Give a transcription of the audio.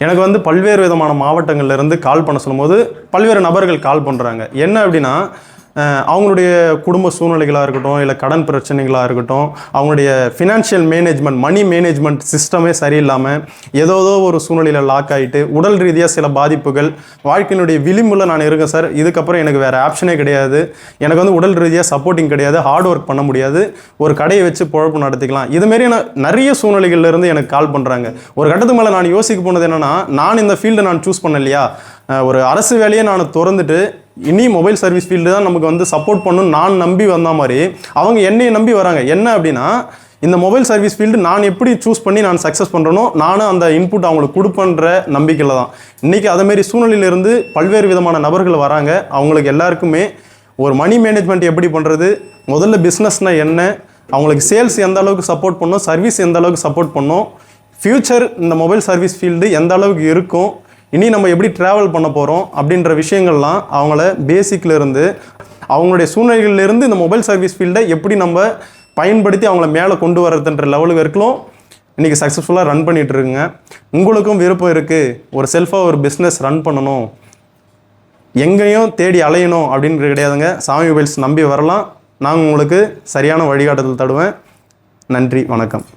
எனக்கு வந்து பல்வேறு விதமான மாவட்டங்கள்லேருந்து கால் பண்ண சொல்லும்போது பல்வேறு நபர்கள் கால் பண்ணுறாங்க. என்ன அப்படின்னா, அவங்களுடைய குடும்ப சூழ்நிலைகளாக இருக்கட்டும், இல்லை கடன் பிரச்சனைகளாக இருக்கட்டும், அவங்களுடைய ஃபினான்ஷியல் மேனேஜ்மெண்ட், மணி மேனேஜ்மெண்ட் சிஸ்டமே சரியில்லாமல் ஏதோ ஒரு சூழ்நிலையில் லாக் ஆகிட்டு உடல் ரீதியாக சில பாதிப்புகள், வாழ்க்கையினுடைய விளிம்பில் நான் இருக்கேன் சார், இதுக்கப்புறம் எனக்கு வேறு ஆப்ஷனே கிடையாது, எனக்கு வந்து உடல் ரீதியாக சப்போர்ட்டிங் கிடையாது, ஹார்ட் ஒர்க் பண்ண முடியாது, ஒரு கடையை வச்சு பொழப்பு நடத்திக்கலாம், இதுமாரி நிறைய சூழ்நிலைகள்லேருந்து எனக்கு கால் பண்ணுறாங்க. ஒரு கட்டத்துக்கு மேலே நான் யோசிக்க போனது என்னென்னா, நான் இந்த ஃபீல்டை நான் சூஸ் பண்ண இல்லையா, ஒரு அரசு வேலையை நான் திறந்துட்டு இனி மொபைல் சர்வீஸ் ஃபீல்டு தான் நமக்கு வந்து சப்போர்ட் பண்ணணும்னு நான் நம்பி வந்த மாதிரி அவங்க என்னையை நம்பி வராங்க. என்ன அப்படின்னா, இந்த மொபைல் சர்வீஸ் ஃபீல்டு நான் எப்படி சூஸ் பண்ணி நான் சக்ஸஸ் பண்ணுறனோ நானும் அந்த இன்புட் அவங்களுக்கு கொடுப்பன்ற நம்பிக்கையில் தான். இன்றைக்கி அதேமாரி சூழ்நிலையிலிருந்து பல்வேறு விதமான நபர்கள் வராங்க. அவங்களுக்கு எல்லாருக்குமே ஒரு மணி மேனேஜ்மெண்ட் எப்படி பண்ணுறது, முதல்ல பிஸ்னஸ்னால் என்ன, அவங்களுக்கு சேல்ஸ் எந்த அளவுக்கு சப்போர்ட் பண்ணணும், சர்வீஸ் எந்த அளவுக்கு சப்போர்ட் பண்ணணும், ஃப்யூச்சர் இந்த மொபைல் சர்வீஸ் ஃபீல்டு எந்த அளவுக்கு இருக்கும், இனி நம்ம எப்படி ட்ராவல் பண்ண போகிறோம் அப்படின்ற விஷயங்கள்லாம் அவங்கள பேசிக்லேருந்து அவங்களுடைய சூழ்நிலைகளிலிருந்து இந்த மொபைல் சர்வீஸ் ஃபீல்டை எப்படி நம்ம பயன்படுத்தி அவங்கள மேலே கொண்டு வரதுன்ற லெவலுக்கு வரைக்கும் இன்றைக்கி சக்ஸஸ்ஃபுல்லாக ரன் பண்ணிகிட்ருக்குங்க. உங்களுக்கும் விருப்பம் இருக்குது, ஒரு செல்ஃபாக ஒரு பிஸ்னஸ் ரன் பண்ணணும், எங்கேயும் தேடி அலையணும் அப்படின்றது கிடையாதுங்க. சாமி மொபைல்ஸ் நம்பி வரலாம். நான் உங்களுக்கு சரியான வழிகாட்டுதல் தருவேன். நன்றி, வணக்கம்.